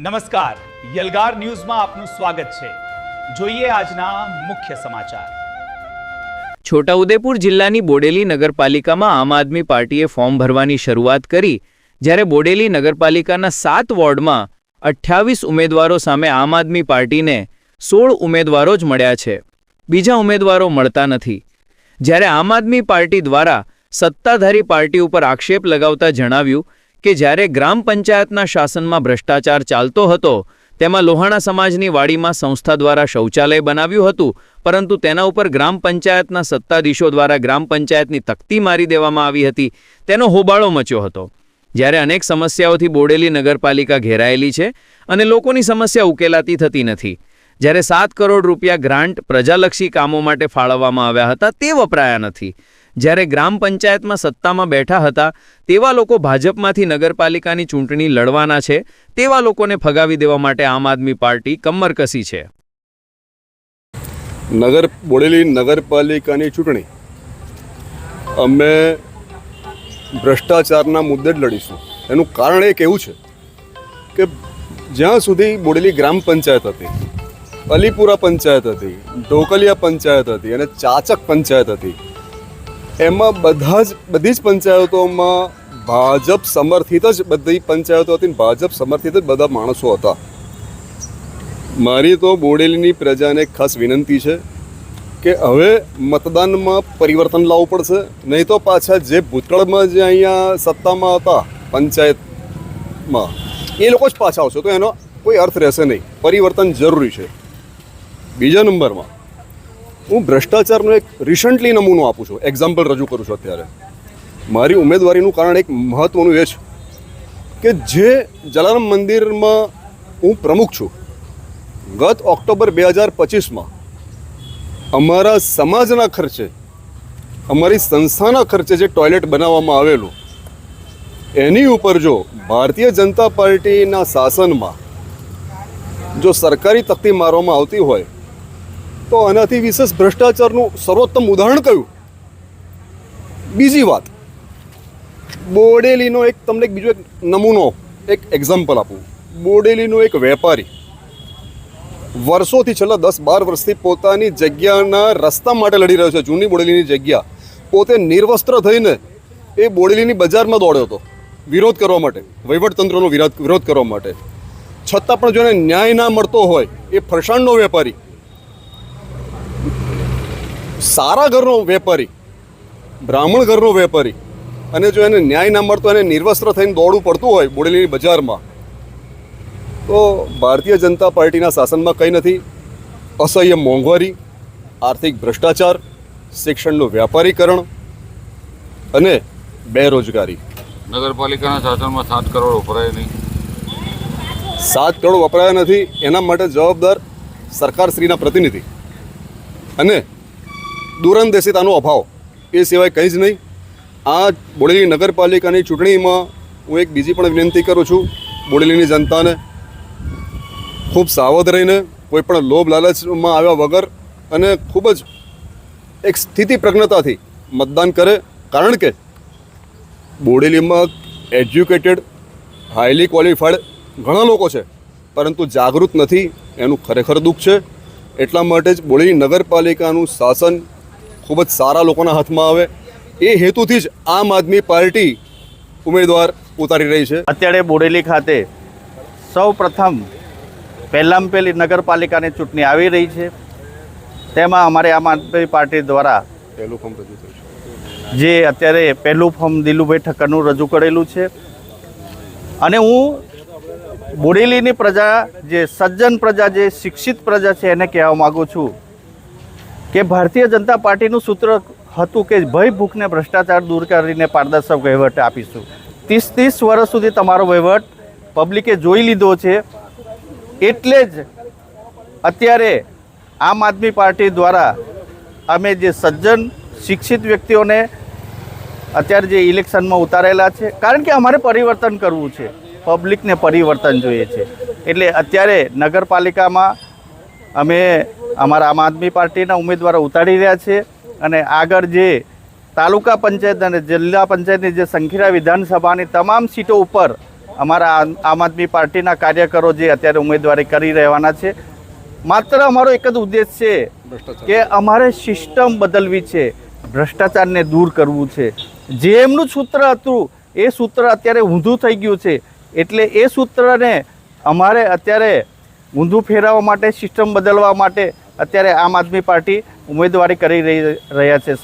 નમસ્કાર, યલગાર ન્યૂઝમાં આપનું સ્વાગત છે। જોઈએ આજના મુખ્ય સમાચાર। છોટાઉદેપુર જિલ્લાની બોડેલી નગરપાલિકામાં આમ આદમી પાર્ટીએ ફોર્મ ભરવાની શરૂઆત કરી, જ્યારે બોડેલી નગરપાલિકાના 7 વોર્ડમાં 28 ઉમેદવારો સામે આમ આદમી પાર્ટીને 16 ઉમેદવારો જ મળ્યા છે। બીજા ઉમેદવારો મળતા નથી। જ્યારે આમ આદમી પાર્ટી દ્વારા સત્તાધારી પાર્ટી ઉપર આક્ષેપ લગાવતા જણાવ્યું કે જ્યારે ગ્રામ પંચાયતના શાસનમાં ભ્રષ્ટાચાર ચાલતો હતો, તેમાં લોહાણા સમાજની વાડીમાં સંસ્થા દ્વારા શૌચાલય બનાવ્યું હતું, પરંતુ તેના ઉપર ગ્રામ પંચાયતના સત્તાધીશો દ્વારા ગ્રામ પંચાયતની તકતી મારી દેવામાં આવી હતી, તેનો હોબાળો મચ્યો હતો। જ્યારે અનેક સમસ્યાઓથી બોડેલી નગરપાલિકા ઘેરાયેલી છે અને લોકોની સમસ્યા ઉકેલાતી થતી નથી। જ્યારે 7 કરોડ રૂપિયા ગ્રાન્ટ પ્રજાલક્ષી કામો માટે ફાળવવામાં આવ્યા હતા, તે વપરાયા નથી। જ્યારે ગ્રામ પંચાયતમાં સત્તામાં બેઠા હતા તેવા લોકો ભાજપમાંથી નગરપાલિકાની ચૂંટણી લડવાના છે, તેવા લોકોને ફગાવી દેવા માટે આમ આદમી પાર્ટી કમર કસી છે। બોડેલી નગરપાલિકાની ચૂંટણી અમે ભ્રષ્ટાચારના મુદ્દે જ લડીશું। એનું કારણ એક એવું છે કે જ્યાં સુધી બોડેલી ગ્રામ પંચાયત હતી, અલીપુરા પંચાયત હતી, ઢોકલિયા પંચાયત હતી અને ચાચક પંચાયત હતી, એમાં બધી જ પંચાયતોમાં ભાજપ સમર્થિત જ બધી પંચાયતો હતી, ભાજપ સમર્થિત જ બધા માણસો હતા। મારી તો બોડેલીની પ્રજાને ખાસ વિનંતી છે કે હવે મતદાનમાં પરિવર્તન લાવવું પડશે, નહીં તો પાછા જે ભૂતકાળમાં જે અહીંયા સત્તામાં હતા પંચાયતમાં એ લોકો જ પાછા આવશે, તો એનો કોઈ અર્થ રહેશે નહીં। પરિવર્તન જરૂરી છે। બીજા નંબરમાં હું ભ્રષ્ટાચારનો એક રિસન્ટલી નમૂનો આપું છું, એક્ઝામ્પલ રજૂ કરું છું। અત્યારે મારી ઉમેદવારીનું કારણ એક મહત્ત્વનું એ છે કે જે જલારામ મંદિરમાં હું પ્રમુખ છું, ગત ઓક્ટોબર 2025માં અમારા સમાજના ખર્ચે, અમારી સંસ્થાના ખર્ચે જે ટોયલેટ બનાવવામાં આવેલું, એની ઉપર જો ભારતીય જનતા પાર્ટીના શાસનમાં જો સરકારી તકતી મારવામાં આવતી હોય તો આનાથી વિશેષ ભ્રષ્ટાચારનું સર્વોત્તમ ઉદાહરણ કયું? બીજી વાત, બોડેલીનો એક તમને બીજો એક નમૂનો, એક એક્ઝામ્પલ આપું। બોડેલીનો એક વેપારી વર્ષોથી, છેલ્લા 10-12 વર્ષથી પોતાની જગ્યાના રસ્તા માટે લડી રહ્યો છે। જૂની બોડેલીની જગ્યા પોતે નિર્વસ્ત્ર થઈને એ બોડેલીની બજારમાં દોડ્યો હતો વિરોધ કરવા માટે, વહીવટતંત્રનો વિરોધ કરવા માટે, છતાં પણ જો એને ન્યાય ના મળતો હોય, એ ફરસાણનો વેપારી, સારા ઘરનો વેપારી, બ્રાહ્મણ ઘરનો વેપારી, અને જો એને ન્યાય ના મળતો, એને નિર્વસ્ત્ર થઈને દોડવું પડતું હોય બોડેલીની બજારમાં, તો ભારતીય જનતા પાર્ટીના શાસનમાં કંઈ નથી। અસહ્ય મોંઘવારી, આર્થિક ભ્રષ્ટાચાર, શિક્ષણનું વ્યાપારીકરણ અને બેરોજગારી। નગરપાલિકાના શાસનમાં 7 કરોડ વપરાય નહીં। 7 કરોડ વપરાયા નથી, એના માટે જવાબદાર સરકારશ્રીના પ્રતિનિધિ અને દૂરંદેશિતાનો અભાવ, એ સિવાય કંઈ જ નહીં। આ બોડેલી નગરપાલિકાની ચૂંટણીમાં હું એક બીજી પણ વિનંતી કરું છું બોડેલીની જનતાને, ખૂબ સાવધ રહીને, કોઈ પણ લોભ લાલચમાં આવ્યા વગર અને ખૂબ જ એક સ્થિતિ પ્રજ્ઞતાથી મતદાન કરે, કારણ કે બોડેલીમાં એજ્યુકેટેડ, હાઈલી ક્વોલિફાઈડ ઘણા લોકો છે, પરંતુ જાગૃત નથી, એનું ખરેખર દુઃખ છે। એટલા માટે જ બોડેલી નગરપાલિકાનું શાસન ખૂબ જ સારા લોકોના હાથમાં આવે, એ હેતુથી જ આમ આદમી પાર્ટી ઉમેદવાર ઉતારી રહી છે। અત્યારે બોડેલી ખાતે સૌ પ્રથમ પહેલી નગરપાલિકાની ચૂંટણી આવી રહી છે, તેમાં અમારે આમ આદમી પાર્ટી દ્વારા પહેલું ફોર્મ રજૂ થયું છે, જે અત્યારે પહેલું ફોર્મ દિલુભાઈ ઠક્કરનું રજૂ કરેલું છે। અને હું બોડેલીની પ્રજા, જે સજ્જન પ્રજા, જે શિક્ષિત પ્રજા છે, એને કહેવા માગું છું કે ભારતીય જનતા પાર્ટીનું સૂત્ર હતું કે ભય, ભૂખને ભ્રષ્ટાચાર દૂર કરીને પારદર્શક વહીવટ આપીશું। 30 વર્ષ સુધી તમારો વહીવટ પબ્લિકે જોઈ લીધો છે, એટલે જ અત્યારે આમ આદમી પાર્ટી દ્વારા અમે જે સજ્જન શિક્ષિત વ્યક્તિઓને અત્યારે જે ઇલેક્શનમાં ઉતારેલા છે, કારણ કે અમારે પરિવર્તન કરવું છે, પબ્લિકને પરિવર્તન જોઈએ છે, એટલે અત્યારે નગરપાલિકામાં અમે અમારા આમ આદમી પાર્ટીના ઉમેદવારો ઉતારી રહ્યા છે। અને આગળ જે તાલુકા પંચાયત અને જિલ્લા પંચાયતની જે સંખેડા વિધાનસભાની તમામ સીટો ઉપર અમારા આમ આદમી પાર્ટીના કાર્યકરો જે અત્યારે ઉમેદવારી કરી રહેવાના છે, માત્ર અમારો એક જ ઉદ્દેશ છે કે અમારે સિસ્ટમ બદલવી છે, ભ્રષ્ટાચારને દૂર કરવું છે. જે એમનું સૂત્ર હતું એ સૂત્ર અત્યારે ઊંધું થઈ ગયું છે, એટલે એ સૂત્રને અમારે અત્યારે ઊંધું ફેરવવા માટે, સિસ્ટમ બદલવા માટે અત્યારે આમ આદમી પાર્ટી ઉમેદવારી કરી રહ્યા છે.